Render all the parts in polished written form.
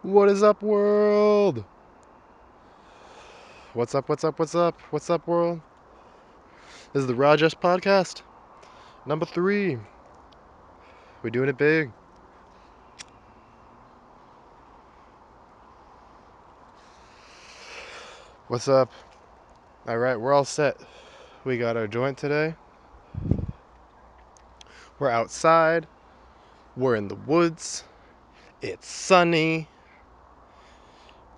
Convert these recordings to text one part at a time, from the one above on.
What is up, world? What's up, what's up, what's up? What's up, world? This is the Jest podcast. Number 3. We're doing it big. What's up? Alright, we're all set. We got our joint today. We're outside. We're in the woods. It's sunny.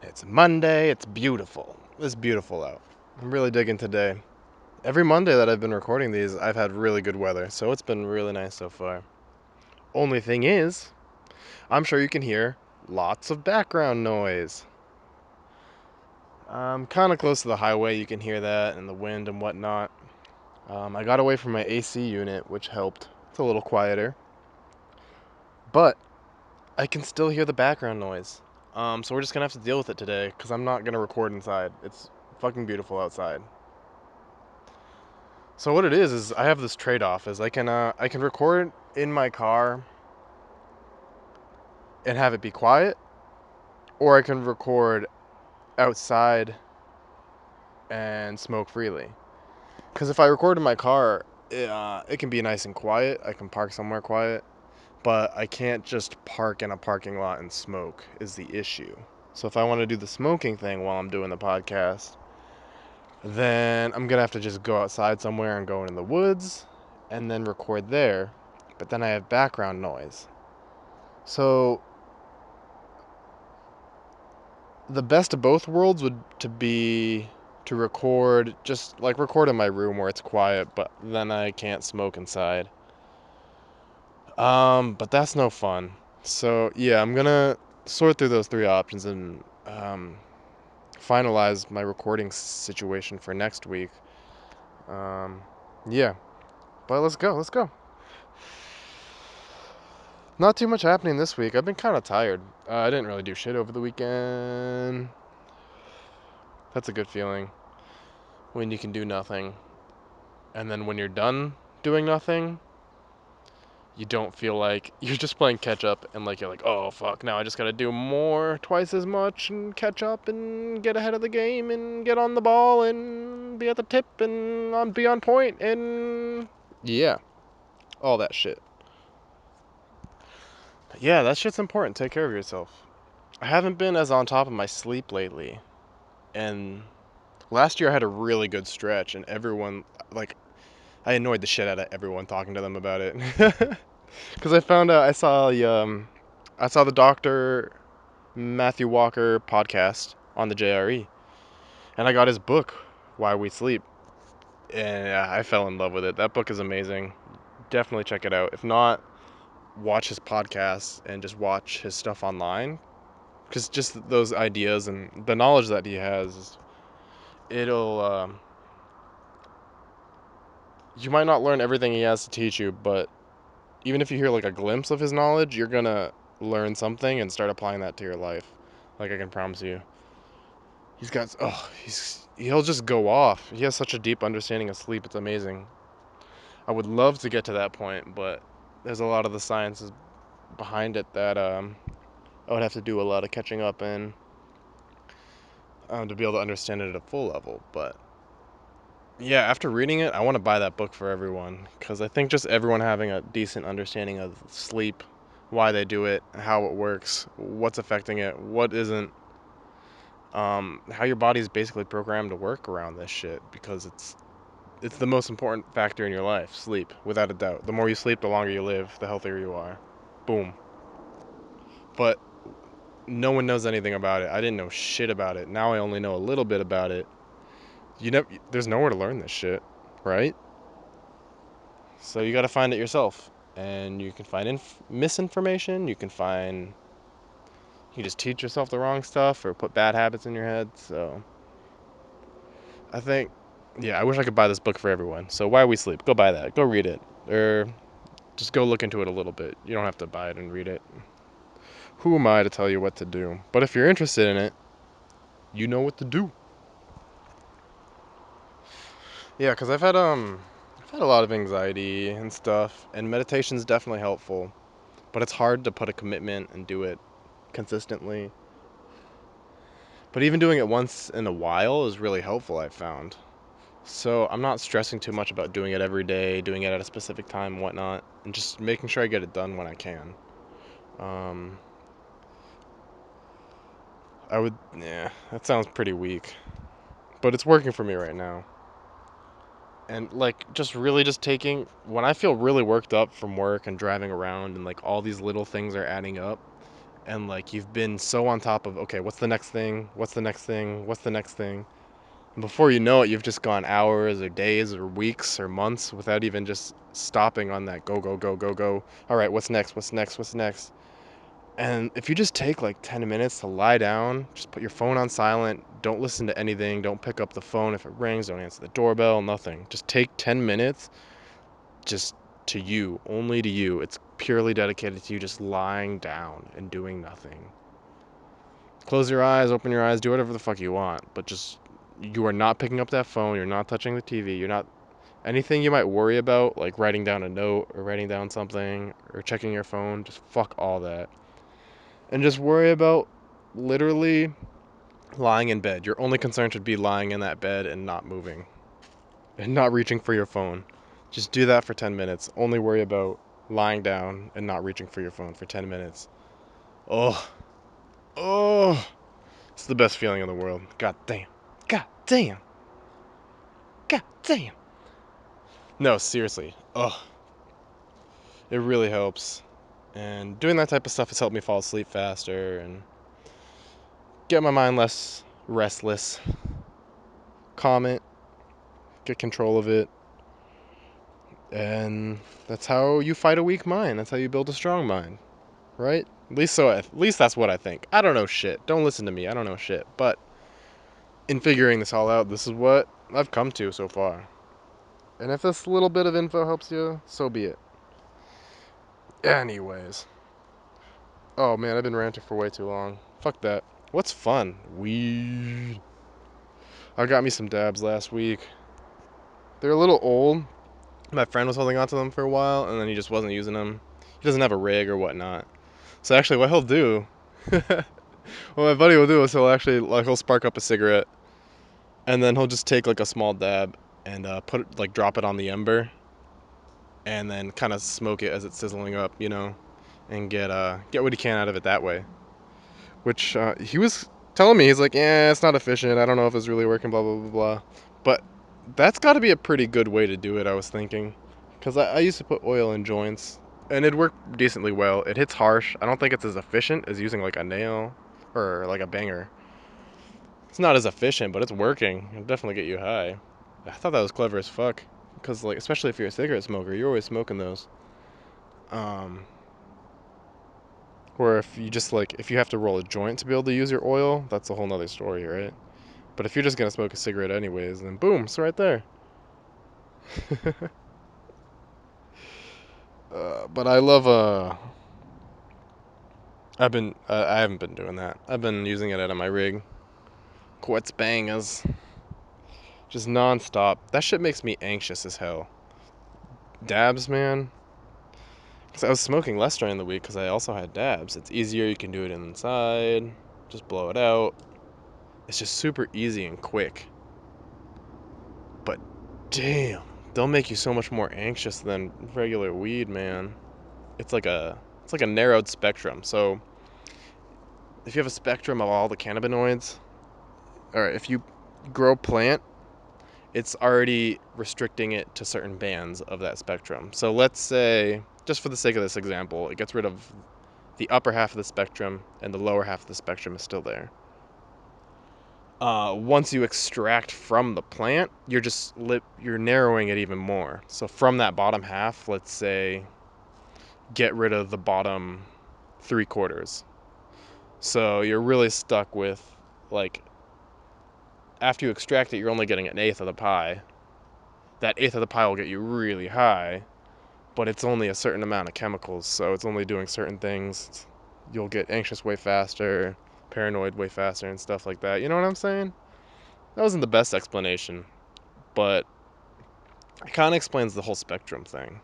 It's Monday. It's beautiful. It's beautiful out. I'm really digging today. Every Monday that I've been recording these, I've had really good weather, so it's been really nice so far. Only thing is, I'm sure you can hear lots of background noise. I'm kind of close to the highway, you can hear that, and the wind and whatnot. I got away from my AC unit, which helped. It's a little quieter. But I can still hear the background noise. So we're just going to have to deal with it today, because I'm not going to record inside. It's fucking beautiful outside. So what it is I have this trade-off, is I can record in my car and have it be quiet, or I can record outside and smoke freely. Because if I record in my car, it can be nice and quiet. I can park somewhere quiet. But I can't just park in a parking lot and smoke is the issue. So if I want to do the smoking thing while I'm doing the podcast, then I'm going to have to just go outside somewhere and go in the woods and then record there. But then I have background noise. So the best of both worlds would be to record, just like record in my room where it's quiet, but then I can't smoke inside. But that's no fun. So yeah, I'm gonna sort through those 3 options and finalize my recording situation for next week. Yeah, but let's go. Not too much happening this week. I've been kind of tired. I didn't really do shit over the weekend. That's a good feeling when you can do nothing, and then when you're done doing nothing, you don't feel like you're just playing catch up, and like you're like, oh fuck, now I just gotta do more, twice as much, and catch up and get ahead of the game and get on the ball and be at the tip and be on point and yeah, all that shit. But yeah, that shit's important. Take care of yourself. I haven't been as on top of my sleep lately, and last year I had a really good stretch, and everyone, like, I annoyed the shit out of everyone talking to them about it. Because I found out, I saw the Dr. Matthew Walker podcast on the JRE, and I got his book, Why We Sleep, and yeah, I fell in love with it. That book is amazing. Definitely check it out. If not, watch his podcast and just watch his stuff online, because just those ideas and the knowledge that he has, it'll, you might not learn everything he has to teach you, but even if you hear like a glimpse of his knowledge, you're gonna learn something and start applying that to your life. Like, I can promise you. He'll just go off. He has such a deep understanding of sleep. It's amazing. I would love to get to that point, but there's a lot of the sciences behind it that I would have to do a lot of catching up in to be able to understand it at a full level. But yeah, after reading it, I want to buy that book for everyone, because I think just everyone having a decent understanding of sleep, why they do it, how it works, what's affecting it, what isn't, how your body is basically programmed to work around this shit, because it's the most important factor in your life, sleep, without a doubt. The more you sleep, the longer you live, the healthier you are. Boom. But no one knows anything about it. I didn't know shit about it. Now I only know a little bit about it. There's nowhere to learn this shit, right? So you got to find it yourself, and you can find misinformation. You can just teach yourself the wrong stuff or put bad habits in your head. So I think, yeah, I wish I could buy this book for everyone. So Why We Sleep, go buy that, go read it, or just go look into it a little bit. You don't have to buy it and read it. Who am I to tell you what to do? But if you're interested in it, you know what to do. Yeah, because I've had a lot of anxiety and stuff, and meditation's definitely helpful, but it's hard to put a commitment and do it consistently. But even doing it once in a while is really helpful, I've found. So I'm not stressing too much about doing it every day, doing it at a specific time and whatnot, and just making sure I get it done when I can. Um, yeah, that sounds pretty weak, but it's working for me right now. And like, just really just taking, when I feel really worked up from work and driving around and like all these little things are adding up, and like you've been so on top of, okay, what's the next thing? What's the next thing? What's the next thing? And before you know it, you've just gone hours or days or weeks or months without even just stopping on that go, go, go, go, go. All right, what's next? What's next? What's next? And if you just take like 10 minutes to lie down, just put your phone on silent, don't listen to anything, don't pick up the phone if it rings, don't answer the doorbell, nothing. Just take 10 minutes just to you, only to you. It's purely dedicated to you just lying down and doing nothing. Close your eyes, open your eyes, do whatever the fuck you want, but just you are not picking up that phone, you're not touching the TV, you're not anything you might worry about, like writing down a note or writing down something or checking your phone, just fuck all that. And just worry about literally lying in bed. Your only concern should be lying in that bed and not moving and not reaching for your phone. Just do that for 10 minutes. Only worry about lying down and not reaching for your phone for 10 minutes. Oh, oh, it's the best feeling in the world. God damn. God damn. God damn. No, seriously. Oh, it really helps. And doing that type of stuff has helped me fall asleep faster and get my mind less restless, calm it, get control of it. And that's how you fight a weak mind. That's how you build a strong mind, right? At least that's what I think. I don't know shit. Don't listen to me. I don't know shit. But in figuring this all out, this is what I've come to so far. And if this little bit of info helps you, so be it. Anyways. Oh man, I've been ranting for way too long. Fuck that. What's fun? Weed. I got me some dabs last week. They're a little old. My friend was holding on to them for a while, and then he just wasn't using them. He doesn't have a rig or whatnot. So actually, what he'll do, what my buddy will do is he'll spark up a cigarette, and then he'll just take like a small dab and drop it on the ember, and then kind of smoke it as it's sizzling up, and get what he can out of it that way. Which he was telling me, he's like, yeah, it's not efficient. I don't know if it's really working. Blah blah blah blah. But that's got to be a pretty good way to do it. I was thinking, because I used to put oil in joints, and it worked decently well. It hits harsh. I don't think it's as efficient as using like a nail or like a banger. It's not as efficient, but it's working. It'll definitely get you high. I thought that was clever as fuck, because like especially if you're a cigarette smoker, you're always smoking those. Um, or if you have to roll a joint to be able to use your oil, that's a whole nother story, right? But if you're just gonna smoke a cigarette anyways, then boom, it's right there. But I love I haven't been doing that. I've been using it out of my rig. Quartz bangers, just nonstop. That shit makes me anxious as hell. Dabs, man. Cause I was smoking less during the week because I also had dabs. It's easier. You can do it inside. Just blow it out. It's just super easy and quick. But damn, they'll make you so much more anxious than regular weed, man. It's like a narrowed spectrum. So if you have a spectrum of all the cannabinoids, or if you grow plant, it's already restricting it to certain bands of that spectrum. So let's say, just for the sake of this example, it gets rid of the upper half of the spectrum and the lower half of the spectrum is still there. Once you extract from the plant, you're narrowing it even more. So from that bottom half, let's say, get rid of the bottom 3/4. So you're really stuck with, like, after you extract it, you're only getting an eighth of the pie. That eighth of the pie will get you really high, but it's only a certain amount of chemicals, so it's only doing certain things. You'll get anxious way faster, paranoid way faster, and stuff like that. You know what I'm saying? That wasn't the best explanation, but it kind of explains the whole spectrum thing.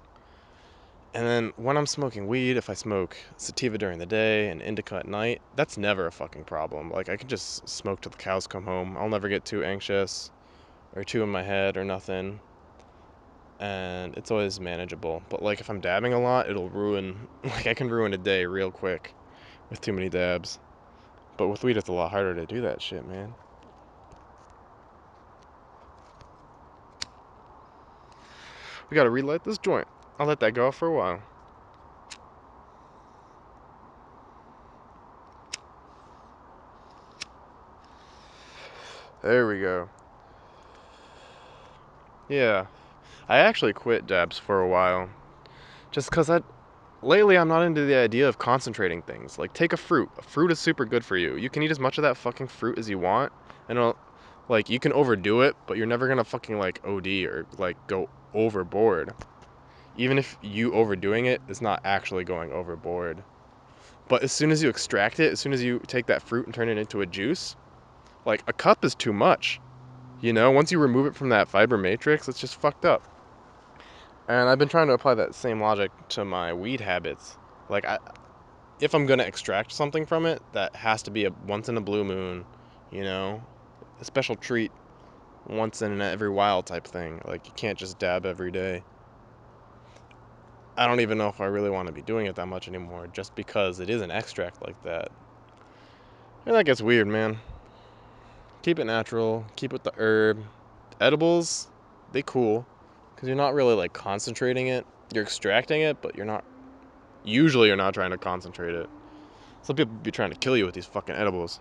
And then when I'm smoking weed, if I smoke sativa during the day and indica at night, that's never a fucking problem. Like, I can just smoke till the cows come home. I'll never get too anxious or too in my head or nothing. And it's always manageable. But, like, if I'm dabbing a lot, it'll ruin, like, I can ruin a day real quick with too many dabs. But with weed, it's a lot harder to do that shit, man. We gotta relight this joint. I'll let that go for a while. There we go. Yeah. I actually quit dabs for a while. Just because lately I'm not into the idea of concentrating things. Like, take a fruit. A fruit is super good for you. You can eat as much of that fucking fruit as you want. And like, you can overdo it, but you're never gonna fucking, like, OD or, like, go overboard. Even if you overdoing it is not actually going overboard. But as soon as you extract it, as soon as you take that fruit and turn it into a juice, like, a cup is too much. You know, once you remove it from that fiber matrix, it's just fucked up. And I've been trying to apply that same logic to my weed habits. Like, if I'm gonna extract something from it, that has to be a once in a blue moon, you know, a special treat, once in every while type thing. Like, you can't just dab every day. I don't even know if I really want to be doing it that much anymore, just because it is an extract like that. And that gets weird, man. Keep it natural. Keep it the herb. Edibles, they cool, because you're not really, like, concentrating it. You're extracting it, but usually you're not trying to concentrate it. Some people be trying to kill you with these fucking edibles.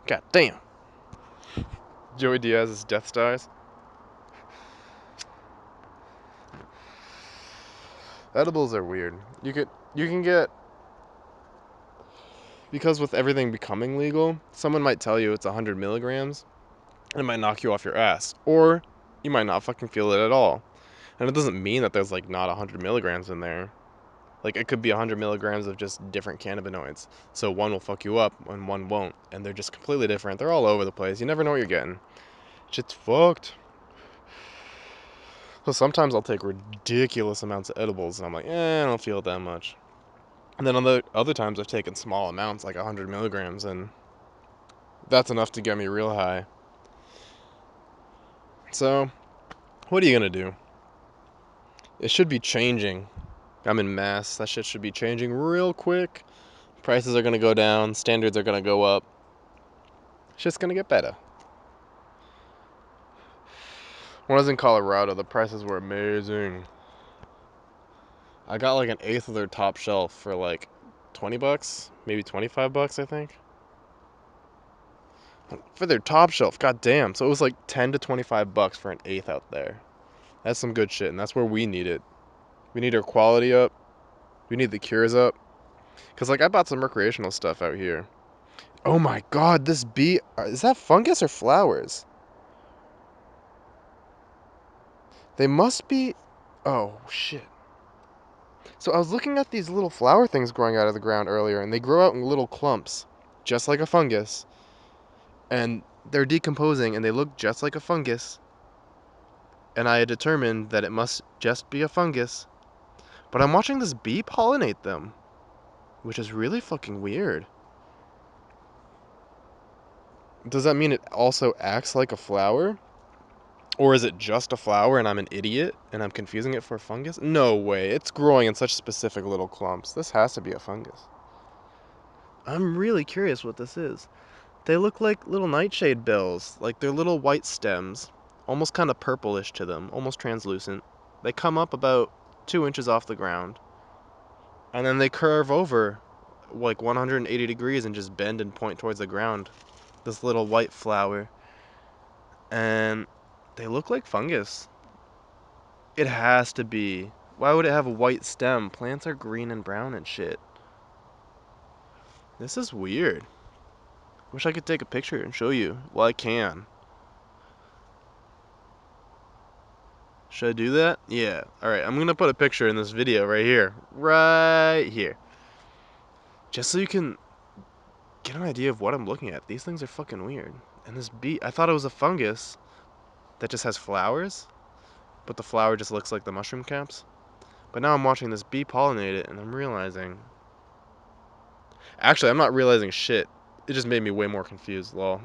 God damn. Joey Diaz's death stars. Edibles are weird. You can get, because with everything becoming legal, someone might tell you it's 100 milligrams, and it might knock you off your ass, or you might not fucking feel it at all. And it doesn't mean that there's, like, not 100 milligrams in there. Like, it could be 100 milligrams of just different cannabinoids. So one will fuck you up and one won't, and they're just completely different. They're all over the place. You never know what you're getting. Shit's fucked. So sometimes I'll take ridiculous amounts of edibles, and I'm like, I don't feel it that much. And then on the other times, I've taken small amounts, like 100 milligrams, and that's enough to get me real high. So, what are you gonna do? It should be changing. I'm in Mass. That shit should be changing real quick. Prices are gonna go down. Standards are gonna go up. Shit's gonna get better. When I was in Colorado, the prices were amazing. I got, like, an eighth of their top shelf for, like, $20, maybe $25, I think. For their top shelf, goddamn. So it was like $10 to $25 for an eighth out there. That's some good shit, and that's where we need it. We need our quality up. We need the cures up. Cause, like, I bought some recreational stuff out here. Oh my god, this bee, is that fungus or flowers? They must be, oh shit. So I was looking at these little flower things growing out of the ground earlier, and they grow out in little clumps, just like a fungus. And they're decomposing, and they look just like a fungus. And I had determined that it must just be a fungus. But I'm watching this bee pollinate them, which is really fucking weird. Does that mean it also acts like a flower? Or is it just a flower and I'm an idiot and I'm confusing it for a fungus? No way. It's growing in such specific little clumps. This has to be a fungus. I'm really curious what this is. They look like little nightshade bells. Like, they're little white stems. Almost kind of purplish to them. Almost translucent. They come up about 2 inches off the ground. And then they curve over like 180 degrees and just bend and point towards the ground. This little white flower. And they look like fungus. It has to be. Why would it have a white stem? Plants are green and brown and shit. This is weird. Wish I could take a picture and show you. Well, I can. Should I do that? Yeah. Alright, I'm gonna put a picture in this video right here. Right here. Just so you can get an idea of what I'm looking at. These things are fucking weird. And this bee, I thought it was a fungus that just has flowers, but the flower just looks like the mushroom caps. But now I'm watching this bee pollinate it, and I'm realizing... Actually, I'm not realizing shit. It just made me way more confused, lol.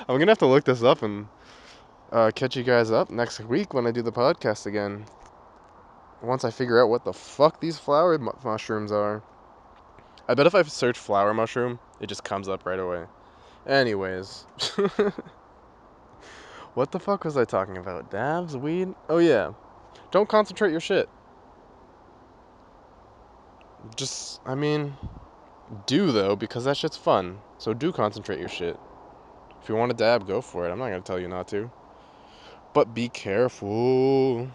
I'm gonna have to look this up and catch you guys up next week when I do the podcast again. Once I figure out what the fuck these flower mushrooms are. I bet if I search flower mushroom, it just comes up right away. Anyways. What the fuck was I talking about? Dabs? Weed? Oh yeah. Don't concentrate your shit. Just, I mean, do though, because that shit's fun. So do concentrate your shit. If you want to dab, go for it. I'm not gonna tell you not to. But be careful.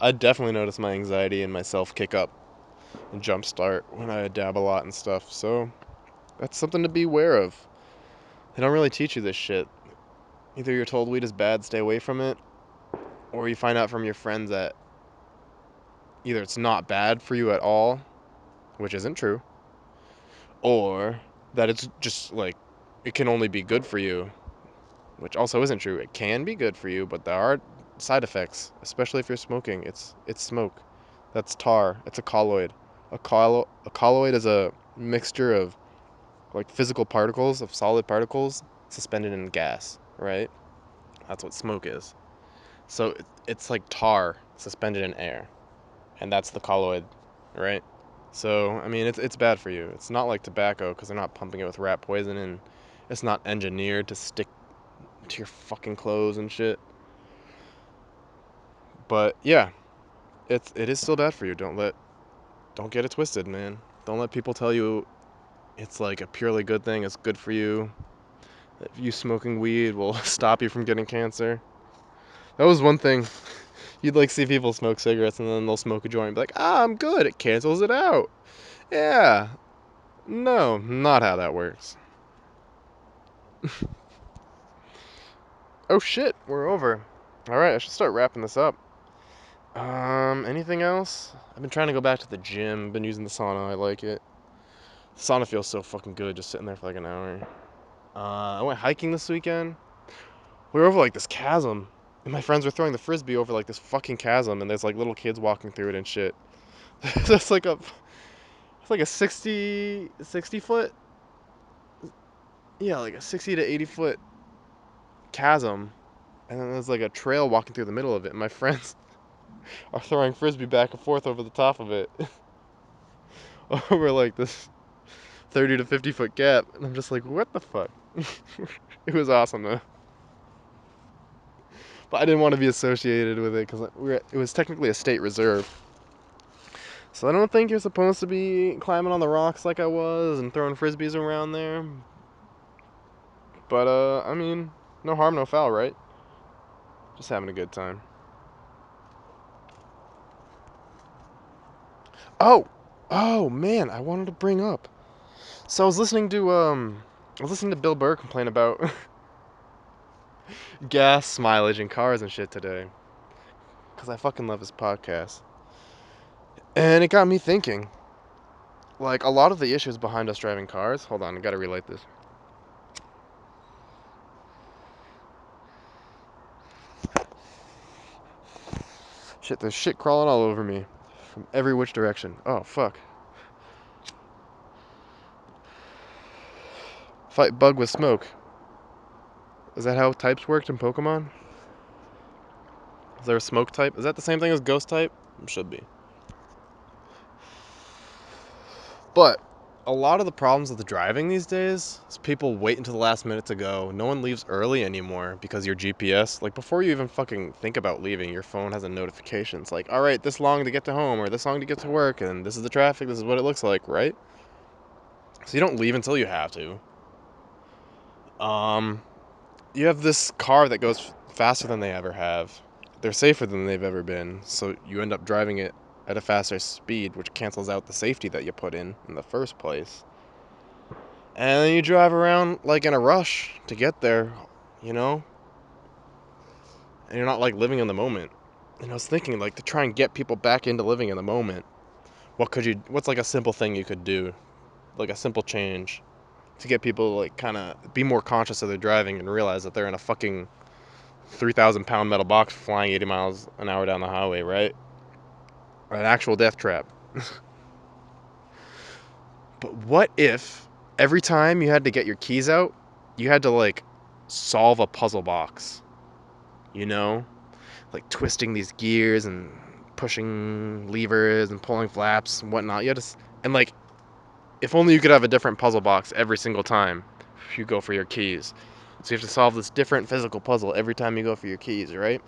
I definitely notice my anxiety and myself kick up and jumpstart when I dab a lot and stuff. So that's something to be aware of. They don't really teach you this shit. Either you're told weed is bad, stay away from it, or you find out from your friends that either it's not bad for you at all, which isn't true, or that it's just like it can only be good for you, which also isn't true. It can be good for you, but there are side effects, especially if you're smoking. It's smoke. That's tar. It's a colloid. A colloid is a mixture of like physical particles, of solid particles suspended in gas, right? That's what smoke is. So it's like tar suspended in air, and that's the colloid, right? So I mean, it's bad for you. It's not like tobacco because they're not pumping it with rat poison, and it's not engineered to stick to your fucking clothes and shit. But yeah, it is still bad for you. Don't get it twisted, man. Don't let people tell you it's like a purely good thing. It's good for you. If you smoking weed will stop you from getting cancer. That was one thing. You'd like see people smoke cigarettes and then they'll smoke a joint and be like, I'm good. It cancels it out. Yeah. No, not how that works. Oh shit, we're over. Alright, I should start wrapping this up. Anything else? I've been trying to go back to the gym. Been using the sauna. I like it. The sauna feels so fucking good just sitting there for like an hour. I went hiking this weekend. We were over like this chasm, and my friends were throwing the frisbee over like this fucking chasm, and there's like little kids walking through it and shit. That's like it's like a 60 foot, yeah, like a 60 to 80 foot chasm, and then there's like a trail walking through the middle of it. And my friends are throwing frisbee back and forth over the top of it, over like this 30 to 50 foot gap, and I'm just like, what the fuck? It was awesome though. But I didn't want to be associated with it because it was technically a state reserve. So I don't think you're supposed to be climbing on the rocks like I was and throwing frisbees around there. But I mean, no harm, no foul, right? Just having a good time. Oh man, I wanted to bring up. So I was listening to Bill Burr complain about gas mileage in cars and shit today. Cause I fucking love his podcast. And it got me thinking. Like a lot of the issues behind us driving cars. Hold on, I gotta relight this. Shit, there's shit crawling all over me from every which direction. Oh fuck. Fight bug with smoke. Is that how types worked in Pokemon? Is there a smoke type? Is that the same thing as ghost type? It should be. But a lot of the problems with the driving these days is people wait until the last minute to go. No one leaves early anymore because your GPS, like before you even fucking think about leaving, your phone has a notification. It's like, all right, this long to get to home or this long to get to work, and this is the traffic, this is what it looks like, right? So you don't leave until you have to. You have this car that goes faster than they ever have. They're safer than they've ever been, so you end up driving it at a faster speed, which cancels out the safety that you put in the first place. And then you drive around like in a rush to get there, you know? And you're not like living in the moment. And I was thinking, like, to try and get people back into living in the moment, what's like a simple thing you could do? Like a simple change to get people to like kind of be more conscious of their driving and realize that they're in a fucking 3,000 pound metal box flying 80 miles an hour down the highway, right? An actual death trap. But what if every time you had to get your keys out, you had to like solve a puzzle box? You know? Like twisting these gears and pushing levers and pulling flaps and whatnot. You had to, and like, if only you could have a different puzzle box every single time if you go for your keys. So you have to solve this different physical puzzle every time you go for your keys, right?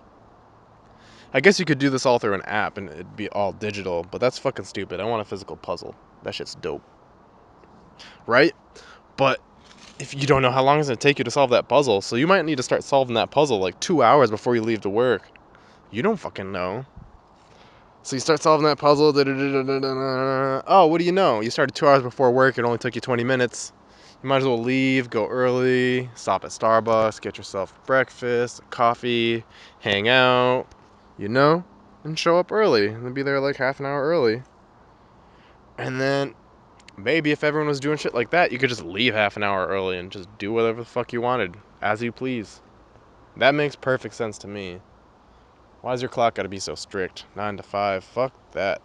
I guess you could do this all through an app and it'd be all digital, but that's fucking stupid. I want a physical puzzle. That shit's dope. Right? But if you don't know how long it's going to take you to solve that puzzle, so you might need to start solving that puzzle like 2 hours before you leave to work. You don't fucking know. So you start solving that puzzle. Oh, what do you know? You started 2 hours before work. It only took you 20 minutes. You might as well leave, go early, stop at Starbucks, get yourself breakfast, coffee, hang out, you know, and show up early and then be there like half an hour early. And then maybe if everyone was doing shit like that, you could just leave half an hour early and just do whatever the fuck you wanted, as you please. That makes perfect sense to me. Why is your clock gotta be so strict? 9 to 5. Fuck that.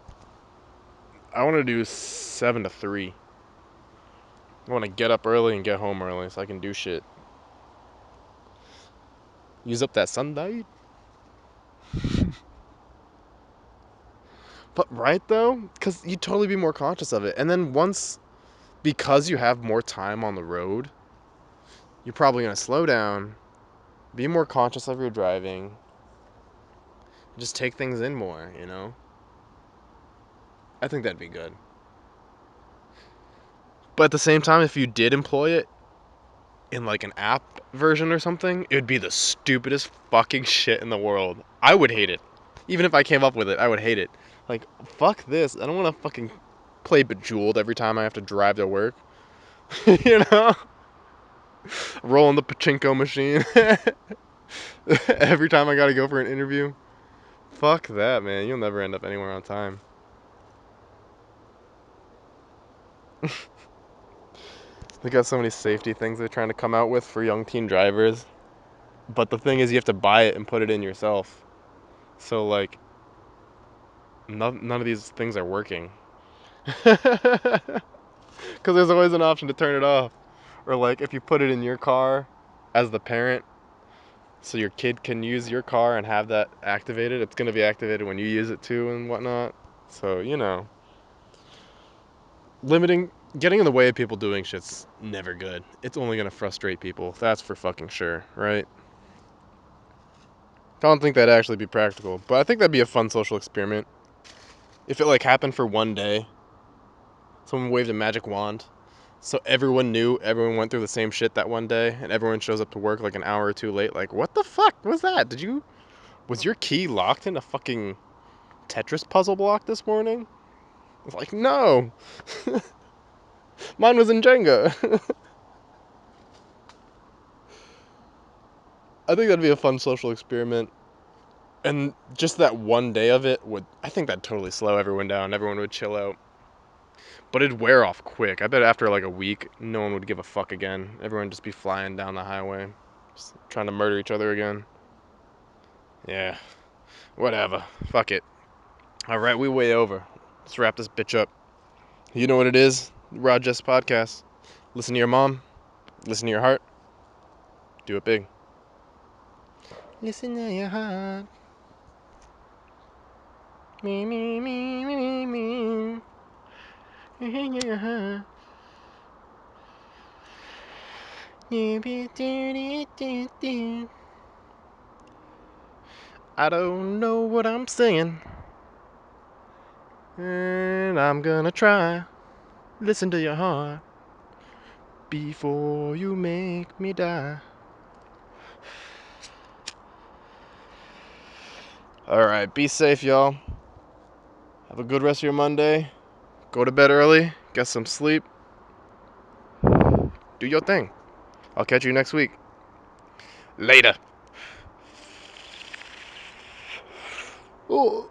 I want to do 7 to 3. I want to get up early and get home early so I can do shit. Use up that sunlight. But right though, because you'd totally be more conscious of it. And then once, because you have more time on the road, you're probably going to slow down, be more conscious of your driving, just take things in more, you know? I think that'd be good. But at the same time, if you did employ it in like an app version or something, it would be the stupidest fucking shit in the world. I would hate it. Even if I came up with it, I would hate it. Like, fuck this. I don't want to fucking play Bejeweled every time I have to drive to work. You know? Rolling the pachinko machine. Every time I gotta go for an interview. Fuck that, man. You'll never end up anywhere on time. They got so many safety things they're trying to come out with for young teen drivers. But the thing is, you have to buy it and put it in yourself. So, like, none of these things are working. Because there's always an option to turn it off. Or, like, if you put it in your car as the parent, so your kid can use your car and have that activated, it's going to be activated when you use it too and whatnot. So, you know, getting in the way of people doing shit's never good. It's only going to frustrate people. That's for fucking sure, right? I don't think that'd actually be practical, but I think that'd be a fun social experiment. If it, like, happened for one day, someone waved a magic wand, so everyone went through the same shit that one day, and everyone shows up to work like an hour or two late, like, what the fuck was that? Was your key locked in a fucking Tetris puzzle block this morning? It's like, no. Mine was in Jenga. I think that'd be a fun social experiment. And just that one day of it I think that'd totally slow everyone down. Everyone would chill out. But it'd wear off quick. I bet after like a week, no one would give a fuck again. Everyone would just be flying down the highway, just trying to murder each other again. Yeah, whatever. Fuck it. Alright, we way over. Let's wrap this bitch up. You know what it is? Jest Podcast. Listen to your mom. Listen to your heart. Do it big. Listen to your heart. Me, me, me, me, me, me. Your heart. I don't know what I'm saying, and I'm gonna try. Listen to your heart before you make me die. Alright, be safe, y'all. Have a good rest of your Monday. Go to bed early, get some sleep. Do your thing. I'll catch you next week. Later. Oh.